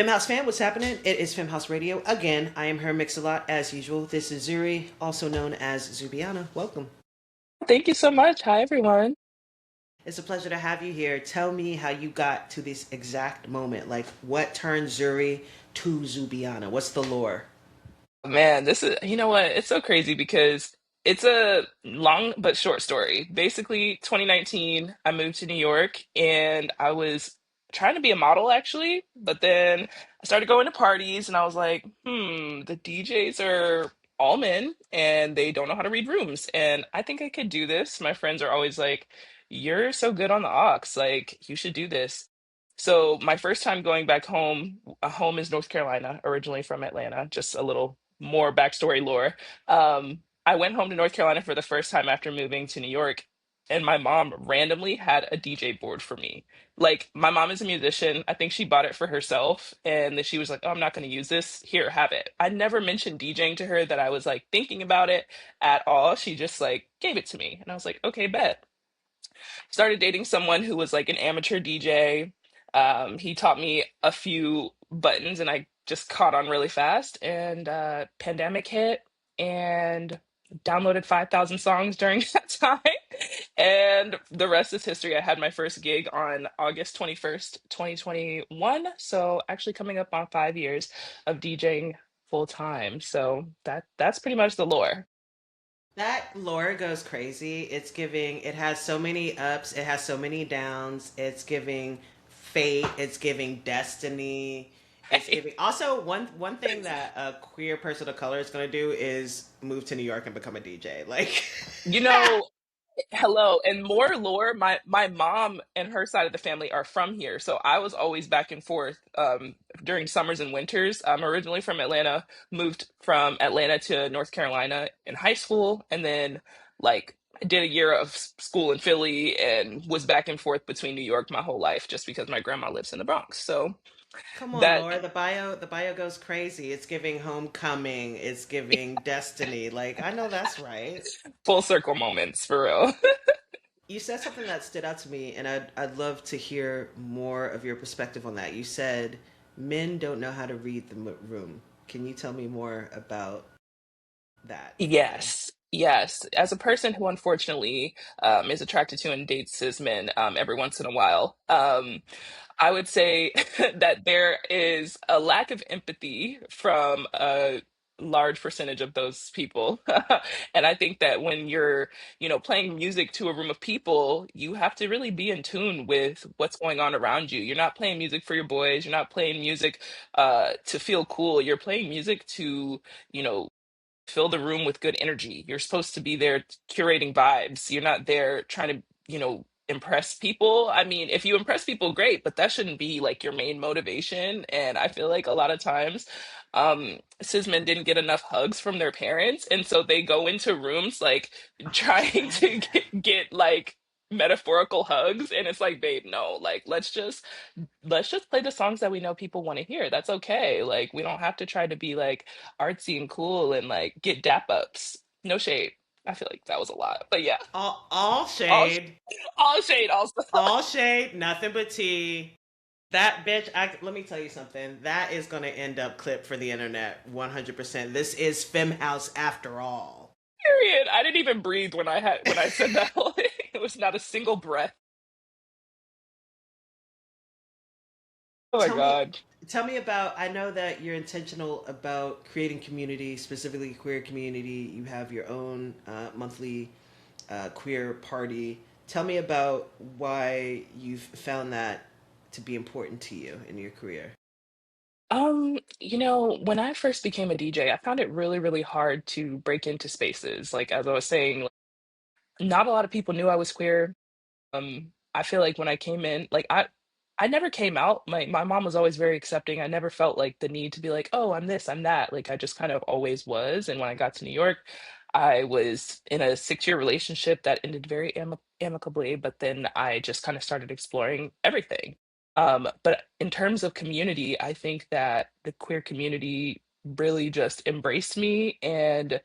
House fam, what's happening? It is House Radio. Again, I am her mix-a-lot as usual. This is Zuri, also known as Zoobiana. Welcome. Thank you so much. Hi, everyone. It's a pleasure to have you here. Tell me how you got to this exact moment. Like, what turned Zuri to Zoobiana? What's the lore? Man, this is, you know what? It's so crazy because it's a long but short story. Basically, 2019, I moved to New York and I was trying to be a model actually, but then I started going to parties and I was like, the DJs are all men and they don't know how to read rooms. And I think I could do this. My friends are always like, you're so good on the aux, like, you should do this. So my first time going back home, home is North Carolina, originally from Atlanta, just a little more backstory lore. I went home to North Carolina for the first time after moving to New York, and my mom randomly had a DJ board for me. Like, my mom is a musician. I think she bought it for herself, and then she was like, "Oh, I'm not going to use this. Here, have it." I never mentioned DJing to her that I was like thinking about it at all. She just like gave it to me, and I was like, "Okay, bet." Started dating someone who was like an amateur DJ. He taught me a few buttons and I just caught on really fast. And pandemic hit and downloaded 5,000 songs during that time. And the rest is history. I had my first gig on August 21st, 2021. So actually coming up on 5 years of DJing full time. So that's pretty much the lore. That lore goes crazy. It has so many ups, it has so many downs. It's giving fate, it's giving destiny. It's giving also one thing that a queer person of color is gonna do is move to New York and become a DJ. Like You know, hello, and more lore. My mom and her side of the family are from here, so I was always back and forth during summers and winters. I'm originally from Atlanta, moved from Atlanta to North Carolina in high school, and then like did a year of school in Philly and was back and forth between New York my whole life just because my grandma lives in the Bronx. So come on, that Laura. The bio goes crazy. It's giving homecoming. It's giving destiny. Like I know that's right. full circle moments for real. You said something that stood out to me, and I'd love to hear more of your perspective on that. You said men don't know how to read the room. Can you tell me more about that? Yes, yes. As a person who unfortunately is attracted to and dates cis men every once in a while, I would say that there is a lack of empathy from a large percentage of those people. And I think that when you're, playing music to a room of people, you have to really be in tune with what's going on around you. You're not playing music for your boys, you're not playing music to feel cool. You're playing music to, you know, fill the room with good energy. You're supposed to be there curating vibes. You're not there trying to, impress people. I mean, if you impress people, great, but that shouldn't be like your main motivation. And I feel like a lot of times, cis men didn't get enough hugs from their parents. And so they go into rooms like trying to get like metaphorical hugs. And it's like, babe, no, like, let's just play the songs that we know people want to hear. That's okay. Like, we don't have to try to be like artsy and cool and like get dap ups. No shade. I feel like that was a lot, but yeah, All all shade, all shade. Also, all shade, nothing but tea. That bitch. Let me tell you something. That is gonna end up clip for the internet. 100%. This is Femme House after all. period. I didn't even breathe when I said that. It was not a single breath. Oh my tell me god. tell me about, I know that you're intentional about creating community, specifically queer community. You have your own monthly queer party. Tell me about why you've found that to be important to you in your career. When I first became a DJ, I found it really, really hard to break into spaces. Like as I was saying, like, not a lot of people knew I was queer. I feel like when I came in, like I never came out. My mom was always very accepting. I never felt like the need to be like, "Oh, I'm this, I'm that." Like I just kind of always was. And when I got to New York, I was in a 6-year relationship that ended very amicably, but then I just kind of started exploring everything. But in terms of community, I think that the queer community really just embraced me and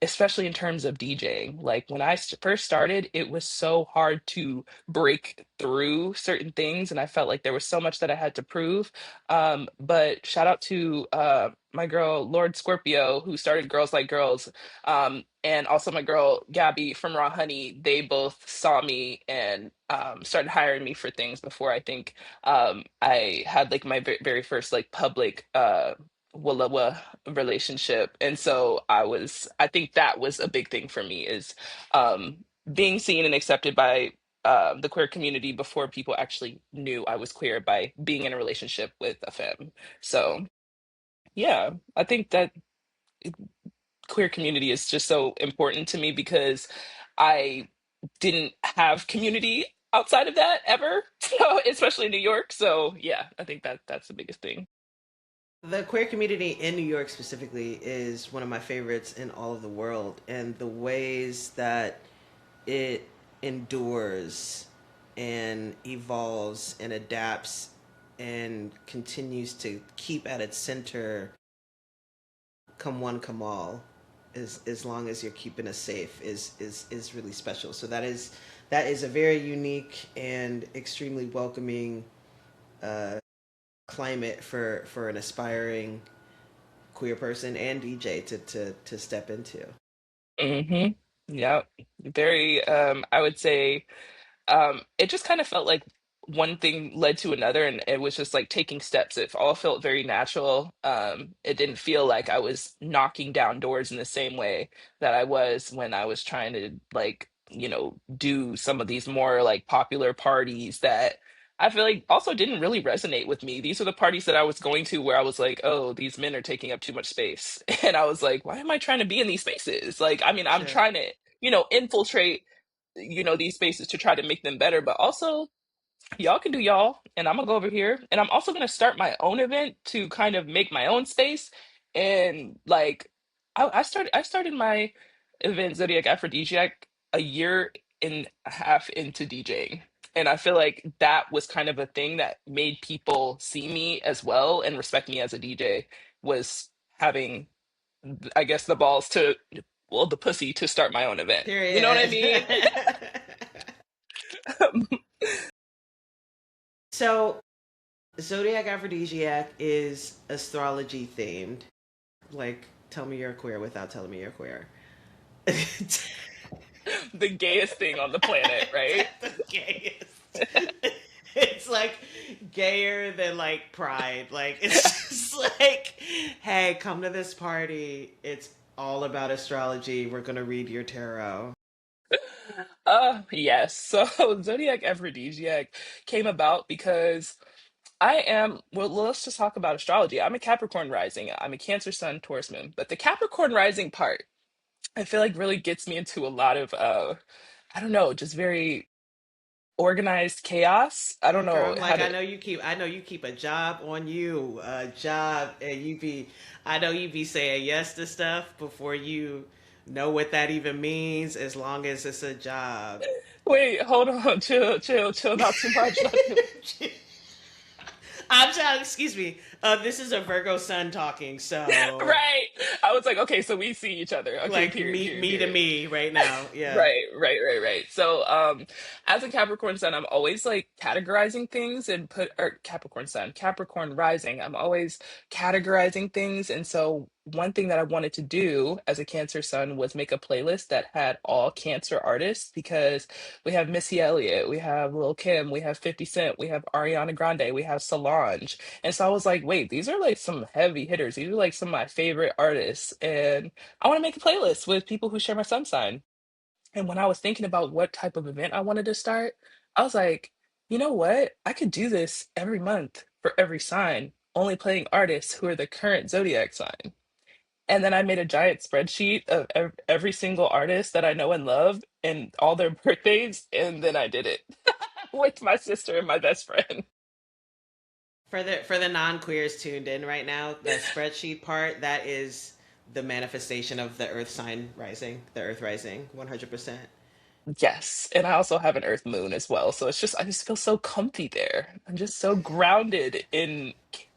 especially in terms of DJing. Like when I first started, it was so hard to break through certain things, and I felt like there was so much that I had to prove. But shout out to my girl Lord Scorpio, who started Girls Like Girls, and also my girl Gabby from Raw Honey. They both saw me and started hiring me for things before I think I had like my very first like public Walla relationship. And so I think that was a big thing for me is um being seen and accepted by the queer community before people actually knew I was queer by being in a relationship with a femme. So yeah, I think that queer community is just so important to me because I didn't have community outside of that ever, so especially in New York. So yeah, I think that that's the biggest thing. The queer community in New York specifically is one of my favorites in all of the world, and the ways that it endures and evolves and adapts and continues to keep at its center come one come all, as long as you're keeping us safe, is really special. So that is a very unique and extremely welcoming uh, climate for an aspiring queer person and DJ to step into. Hmm. Yeah, very I would say it just kind of felt like one thing led to another, and it was just like taking steps. It all felt very natural. It didn't feel like I was knocking down doors in the same way that I was when I was trying to like, do some of these more like popular parties that I feel like also didn't really resonate with me. These are the parties that I was going to where I was like, oh, these men are taking up too much space. And I was like, why am I trying to be in these spaces? Like, I mean, I'm Sure. trying to, infiltrate these spaces to try to make them better, but also y'all can do y'all, and I'm gonna go over here and I'm also gonna start my own event to kind of make my own space. And like I started my event Zodiac Aphrodisiac a year and a half into DJing, and I feel like that was kind of a thing that made people see me as well and respect me as a DJ, was having, I guess, the balls to, well, the pussy to start my own event, you know what I Period. mean? So, Zodiac Aphrodisiac is astrology themed. Like, tell me you're queer without telling me you're queer. The gayest thing on the planet, right? The gayest. It's like gayer than like Pride. Like, it's just like, hey, come to this party. It's all about astrology. We're gonna read your tarot. Yes. So Zodiac Aphrodisiac came about because I am, well, let's just talk about astrology. I'm a Capricorn rising. I'm a Cancer Sun Taurus moon. But the Capricorn rising part, I feel like really gets me into a lot of I don't know, just very organized chaos. I don't Girl, know I'm how like, to. I know you keep a job on you, a job, and I know you be saying yes to stuff before you know what that even means, as long as it's a job. Wait, hold on, chill, not too much, not too. I'm sorry, excuse me. This is a Virgo sun talking, so Right. I was like, okay, so we see each other. Okay, like period, me, period, me to period. me right now. Yeah. Right. So, as a Capricorn sun, I'm always like categorizing things and or Capricorn sun, Capricorn rising, I'm always categorizing things. And so, one thing that I wanted to do as a Cancer sun was make a playlist that had all Cancer artists, because we have Missy Elliott, we have Lil Kim, we have 50 Cent, we have Ariana Grande, we have Solange. And so I was like, wait, these are like some heavy hitters. These are like some of my favorite artists. And I want to make a playlist with people who share my sun sign. And when I was thinking about what type of event I wanted to start, I was like, you know what? I could do this every month for every sign, only playing artists who are the current zodiac sign. And then I made a giant spreadsheet of every single artist that I know and love and all their birthdays. And then I did it with my sister and my best friend. For the non-queers tuned in right now, the spreadsheet part, that is the manifestation of the Earth sign rising, the Earth rising, 100%. Yes. And I also have an earth moon as well. So it's just, I just feel so comfy there. I'm just so grounded in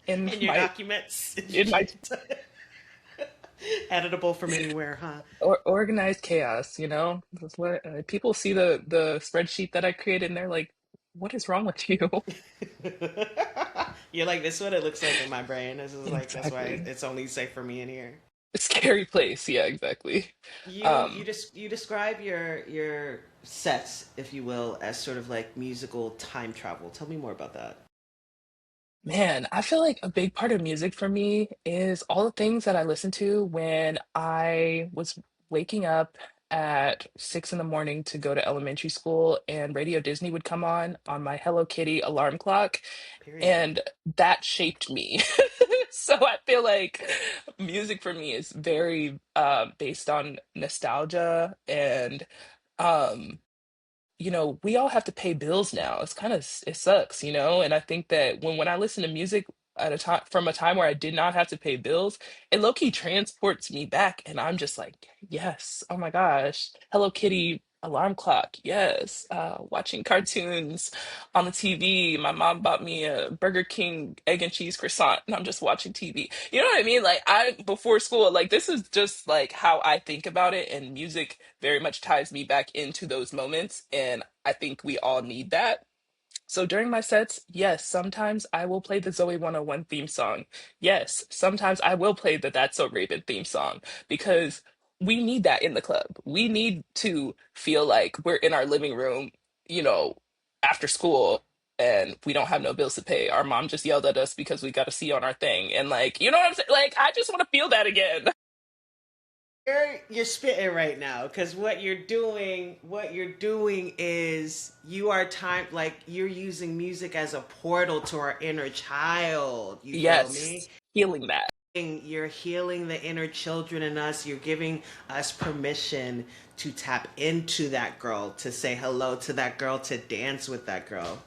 In your my documents. in my Editable from anywhere, huh? Or organized chaos, you know? That's what people see the spreadsheet that I created and they're like, "What is wrong with you?" You're like, this is what it looks like in my brain. This is like, that's why Exactly. it's only safe for me in here. A scary place. Yeah, exactly. You Um, just you describe your sets, if you will, as sort of like musical time travel. Tell me more about that. Man, I feel like a big part of music for me is all the things that I listened to when I was waking up at 6 in the morning to go to elementary school, and Radio Disney would come on my Hello Kitty alarm clock, Period. and that shaped me. So I feel like music for me is very based on nostalgia and um we all have to pay bills now. It's kind of it sucks, you know? And I think that when I listen to music at a time from a time where I did not have to pay bills, it low key transports me back and I'm just like, yes, oh my gosh. Hello Kitty alarm clock. Yes. Watching cartoons on the TV. My mom bought me a Burger King egg and cheese croissant and I'm just watching TV. You know what I mean? Like I before school, like this is just like how I think about it, and music very much ties me back into those moments. And I think we all need that. So during my sets, yes, sometimes I will play the Zoe 101 theme song. Yes, sometimes I will play the That's So Raven theme song because we need that in the club. We need to feel like we're in our living room, you know, after school and we don't have no bills to pay. Our mom just yelled at us because we got to see on our thing. And like, you know what I'm saying? Like, I just want to feel that again. You're spitting right now because what you're doing is you are time like you're using music as a portal to our inner child. You feel me? Yes, healing that. You're healing the inner children in us. You're giving us permission to tap into that girl, to say hello to that girl, to dance with that girl.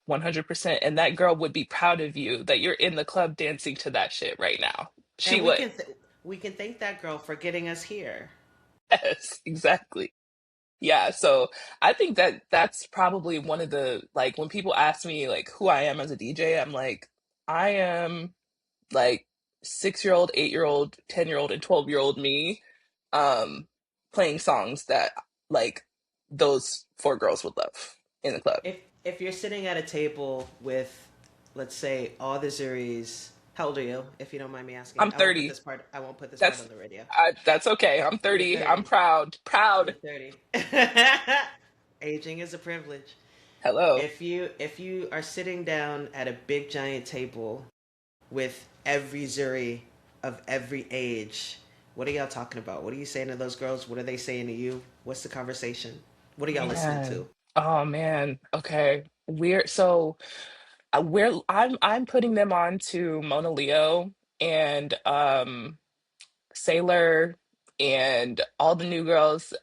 100%. And that girl would be proud of you that you're in the club dancing to that shit right now. She And we would. can we can thank that girl for getting us here. Yes, exactly. Yeah, so I think that that's probably one of the like when people ask me like who I am as a DJ, I'm like, I am like 6 year old, 8 year old, 10 year old, and 12-year old me, um, playing songs that like those four girls would love in the club. If you're sitting at a table with, let's say, all the Zuris, how old are you? If you don't mind me asking, I'm 30. I won't put this part That's on the radio. that's okay. I'm You're 30. I'm 30. proud. You're Proud. 30. Aging is a privilege. Hello. If you are sitting down at a big giant table with every Zuri of every age, what are y'all talking about? What are you saying to those girls? What are they saying to you? What's the conversation? What are y'all listening Man. to? Oh man. Okay. I'm putting them on to Mona Leo and Sailor and all the new girls,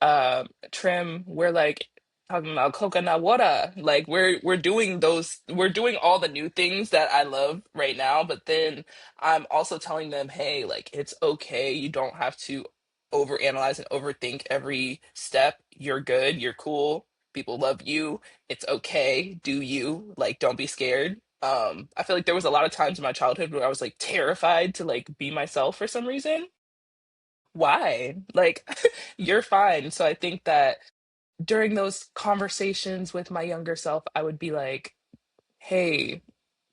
Trim, we're like talking about coconut water. Like we're doing all the new things that I love right now, but then I'm also telling them, hey, like it's okay. You don't have to overanalyze and overthink every step. You're good, you're cool, people love you, it's okay, do you, like don't be scared. I feel like there was a lot of times in my childhood where I was like terrified to like be myself for some reason. Why? Like, you're fine. So I think that during those conversations with my younger self, I would be like, hey,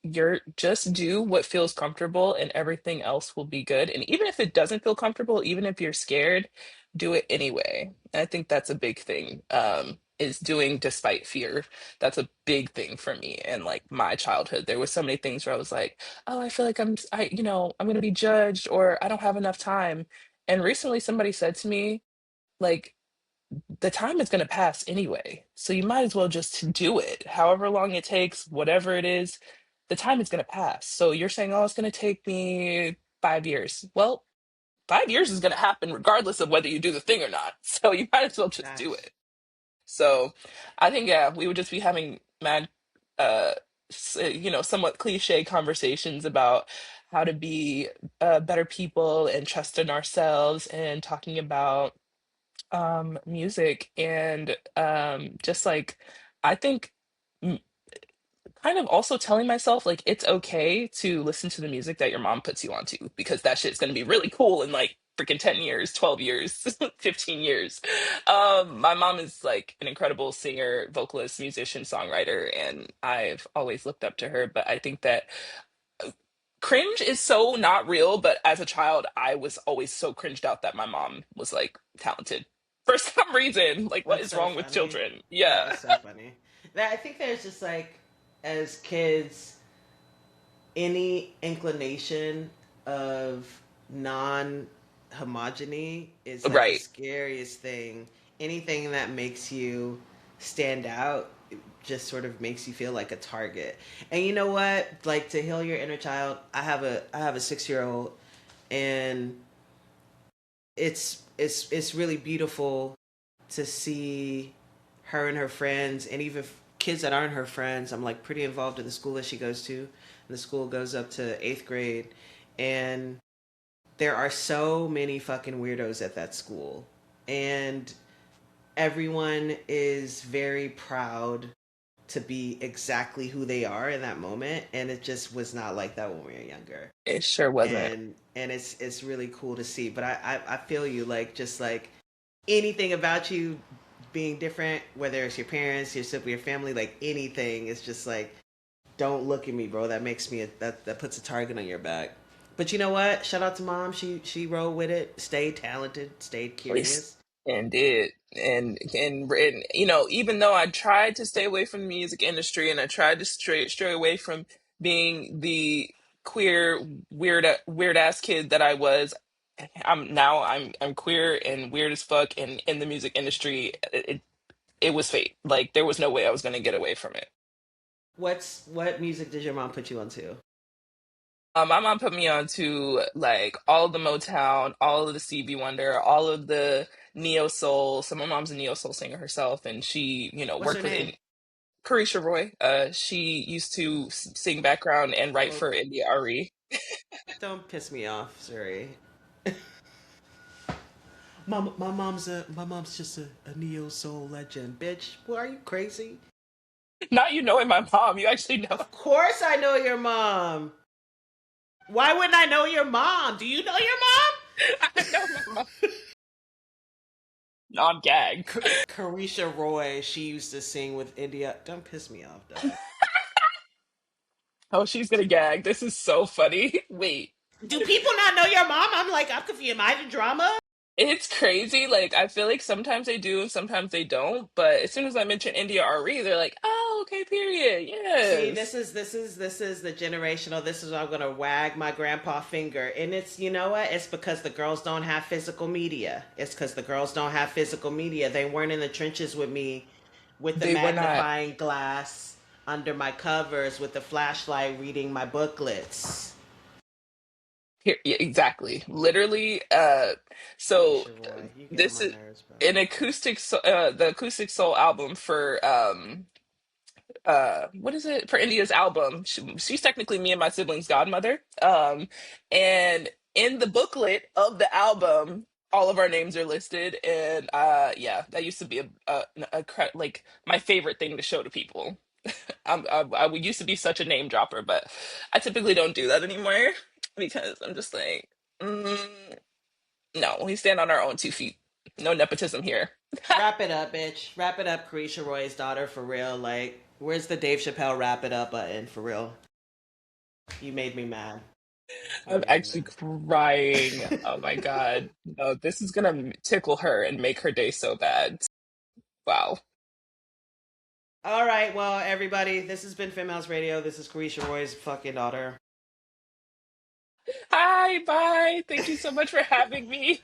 you're just do what feels comfortable and everything else will be good. And even if it doesn't feel comfortable, even if you're scared, do it anyway. And I think that's a big thing. Is doing despite fear. That's a big thing for me. And like my childhood, there was so many things where I was like, oh, I feel like I'm going to be judged or I don't have enough time. And recently somebody said to me, like, the time is going to pass anyway. So you might as well just do it. However long it takes, whatever it is, the time is going to pass. So you're saying, oh, it's going to take me 5 years. Well, 5 years is going to happen regardless of whether you do the thing or not. So you might as well just do Facts. it. So I think, yeah, we would just be having mad, uh, somewhat cliche conversations about how to be better people and trust in ourselves and talking about music and just like I think kind of also telling myself like it's okay to listen to the music that your mom puts you onto because that shit's gonna be really cool in like freaking 10 years, 12 years, 15 years. My mom is like an incredible singer, vocalist, musician, songwriter, and I've always looked up to her. But I think that cringe is so not real, but as a child, I was always so cringed out that my mom was like talented for some reason. Like, what That's is so wrong with funny. children? That Yeah. is so funny. That I think there's just like, as kids, any inclination of non homogeny is like the Right. scariest thing. Anything that makes you stand out just sort of makes you feel like a target. And you know what? Like, to heal your inner child, I have a 6 year old, and it's really beautiful to see her and her friends, and even kids that aren't her friends. I'm like pretty involved in the school that she goes to, and the school goes up to 8th grade, and there are so many fucking weirdos at that school, and everyone is very proud to be exactly who they are in that moment, and it just was not like that when we were younger. It sure wasn't. And it's really cool to see. But I feel you, like, just like anything about you being different, whether it's your parents, your sibling, your family, like anything, it's just like, don't look at me, bro. That makes me that puts a target on your back. But you know what? Shout out to mom. She rolled with it, stayed talented, stayed It's- curious. and did and you know, even though I tried to stay away from the music industry and I tried to stray away from being the queer weird ass kid that I was, I'm queer and weird as fuck and in the music industry. It was fate. Like there was no way I was going to get away from it. What music did your mom put you onto? My mom put me on to like all of the Motown, all of the Stevie Wonder, all of the neo soul. So my mom's a neo soul singer herself, and she, you know, What's worked her with name? Carisha Roy. She used to sing background and write Oh, for India Ari. don't piss me off, sorry. My mom's just a neo soul legend, bitch. Well, are you crazy? Not you knowing my mom, you actually know. Of course I know your mom. Why wouldn't I know your mom? Do you know your I know my mom. No, I'm gagged. mom? Carisha Roy, she used to sing with India. Don't piss me off, dog. Oh, she's gonna gag. This is so funny. Wait. Do people not know your mom? I'm like, I'm confused. Am I the drama? It's crazy. Like I feel like sometimes they do and sometimes they don't. But as soon as I mention India RE, they're like, "Oh, okay, period. See, Yes." this is the generational. This is where I'm gonna wag my grandpa finger, and it's, you know what? It's because the girls don't have physical media. It's because the girls don't have physical media. They weren't in the trenches with me, with the They were not. magnifying glass under my covers, with the flashlight, reading my booklets. Here, yeah, exactly. Literally. So Carisha Roy, you get on this my is nerves, bro. an the acoustic soul album for what is it for India's album. She's technically me and my siblings' godmother. And in the booklet of the album, all of our names are listed. And yeah, that used to be like my favorite thing to show to people. I would used to be such a name dropper, but I typically don't do that anymore because I'm just like, no, we stand on our own 2 feet. No nepotism here. Wrap it up, bitch. Wrap it up, Carisha Roy's daughter, for real. Like, where's the Dave Chappelle wrap it up button, for real? You made me mad. You I'm made me actually mad. crying. Oh my God. No, this is gonna tickle her and make her day so bad. Wow. All right, well, everybody, this has been Females Radio. This is Carisha Roy's fucking daughter. Hi, bye. Thank you so much for having me.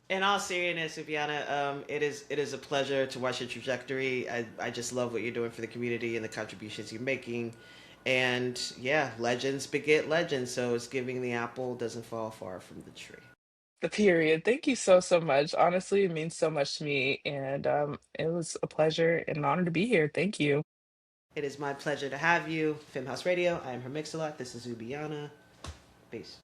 In all seriousness, Zoobiana, it is a pleasure to watch your trajectory. I just love what you're doing for the community and the contributions you're making. And yeah, legends beget legends. So it's giving the apple doesn't fall far from the tree. The period. Thank you so, so much. Honestly, it means so much to me. And it was a pleasure and an honor to be here. Thank you. It is my pleasure to have you. Femhouse Radio. I am her mix a lot. This is Zoobiana. Peace.